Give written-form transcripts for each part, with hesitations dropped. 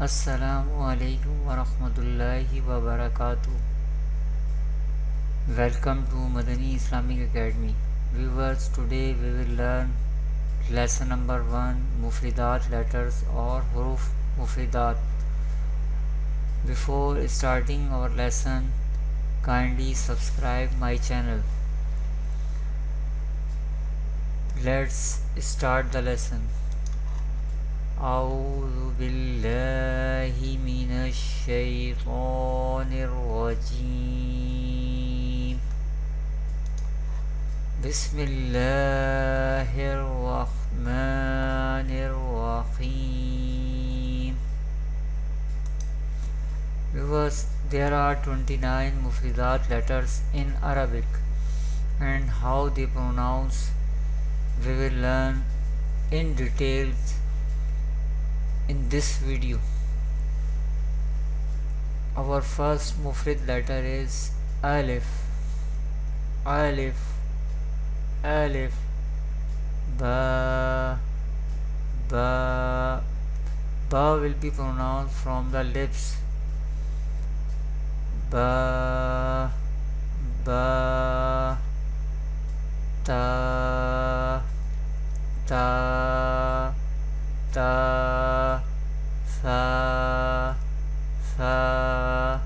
Assalamu alaikum warahmatullahi wabarakatuh. Welcome to Madani Islamic Academy. Viewers, today we will learn lesson number 1, Mufridat letters or huruf Mufridat. Before starting our lesson, kindly subscribe my channel. Let's start the lesson. أعوذ بالله من الشيطان الرجيم. بسم الله الرحمن الرحيم. Viewers, there are 29 Mufridat letters in Arabic, and how they pronounce we will learn in details in this video. Our first Mufrid letter is Alif. Alif, Alif, Ba, Ba. Ba will be pronounced from the lips. Ba, Ba, Ta, Ta, Ta, Fa, Fa,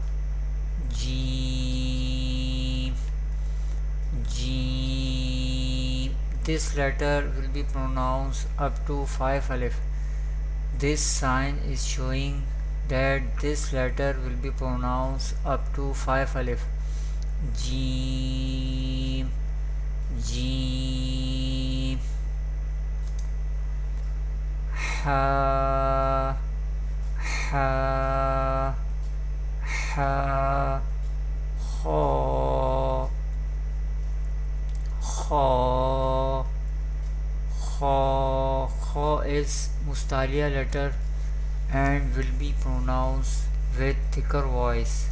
Jeem, Jeem. This letter will be pronounced up to 5 alif. This sign is showing that this letter will be pronounced up to 5 alif. Jeem, Jeem. Ha, Ha, Ha, Kha, Kha, Kha. Kha is Mustaliya letter and will be pronounced with thicker voice.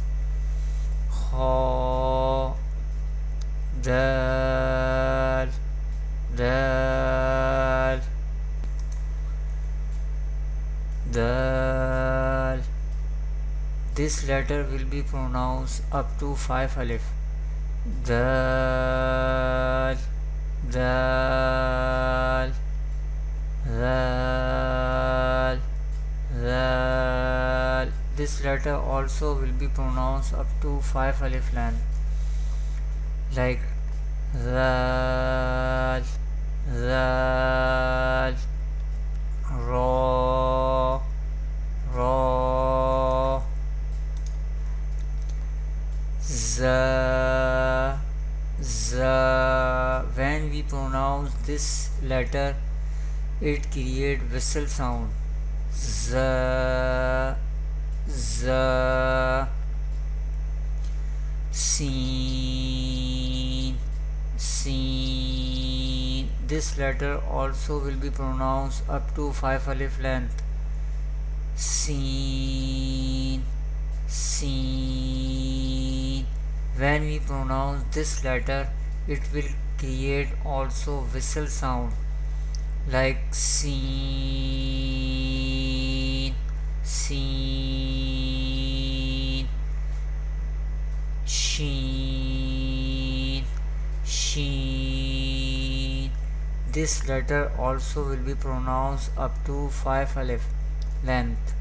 Kha, Dal, Dal, Dal. This letter will be pronounced up to 5 alif. Dal, Dal, Dal, Dal. This letter also will be pronounced up to 5 alif length, like Dal, Dal, Ra, Ra, Za, Za. When we pronounce this letter, it creates whistle sound. Za, Za. Sin, Sin. This letter also will be pronounced up to 5 alif length. Sin, Sin. When we pronounce this letter, it will create also whistle sound, like Sin, Sin. Sheen, Sheen. This letter also will be pronounced up to 5 alif length.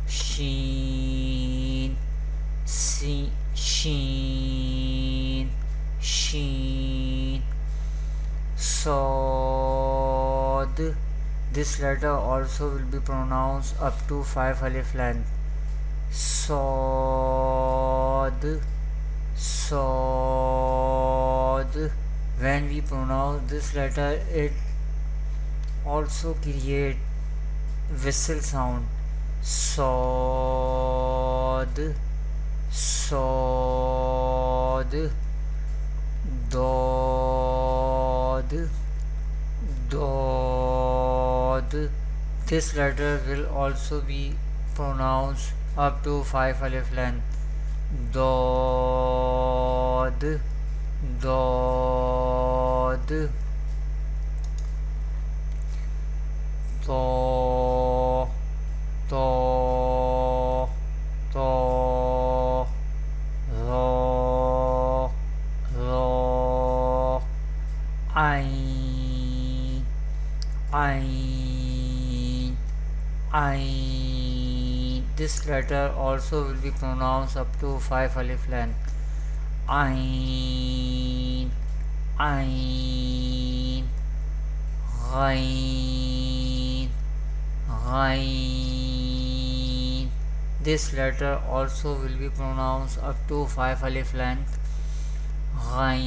Sheen, Sheen, Sheen. Sod. This letter also will be pronounced up to 5 alif length. Sod, Sod. When we pronounce this letter, it also create whistle sound. Sod, Sod. Dod, Dod. This letter will also be pronounced up to 5 alif length. Dod, Dod. To, To, Ain, Ain, Ain. This letter also will be pronounced up to 5 alif length. Ain, Ain, Ghain, Ghain. This letter also will be pronounced up to 5 alif length. Ghain,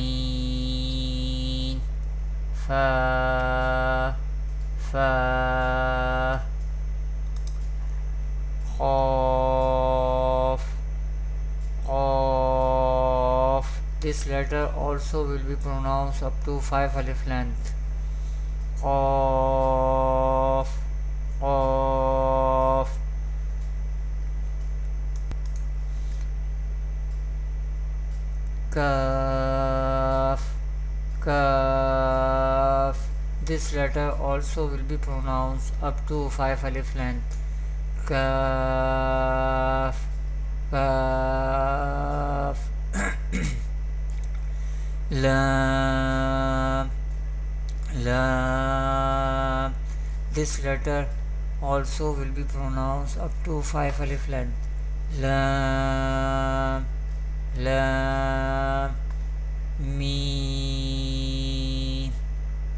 Fa, Fa, Qaf, Qaf. This letter also will be pronounced up to 5 alif length. Qaf, Qaf. Kaf, Kaf. This letter also will be pronounced up to 5 alif length. Kaf, Kaf. Lam, Lam. This letter also will be pronounced up to 5 alif length. Lam, Lam. Mim,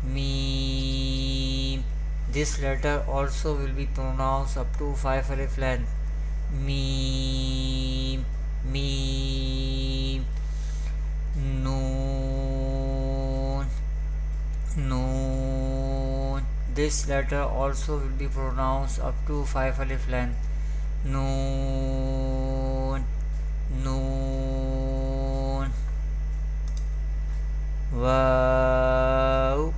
Mim. This letter also will be pronounced up to 5 alif length. Mim, Mim. Noon, Noon. This letter also will be pronounced up to 5 alif length. Noon, Noon. Wow,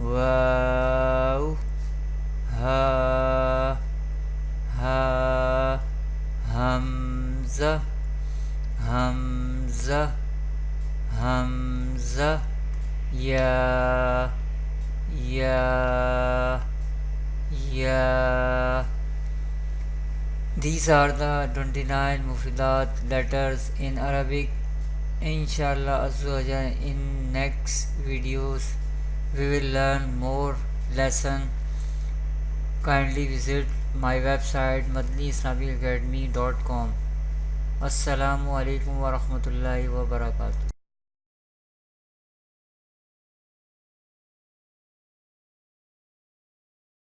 Wow. Ha, Ha. Hamza, Hamza, Hamza. Ya, Ya, Ya. These are the 29 Mufridat letters in Arabic. Inshallah Azza in next videos we will learn more lesson. Kindly visit my website madaniislamicacademy.com. Assalamu alaikum wa rahmatullahi wa barakatuh.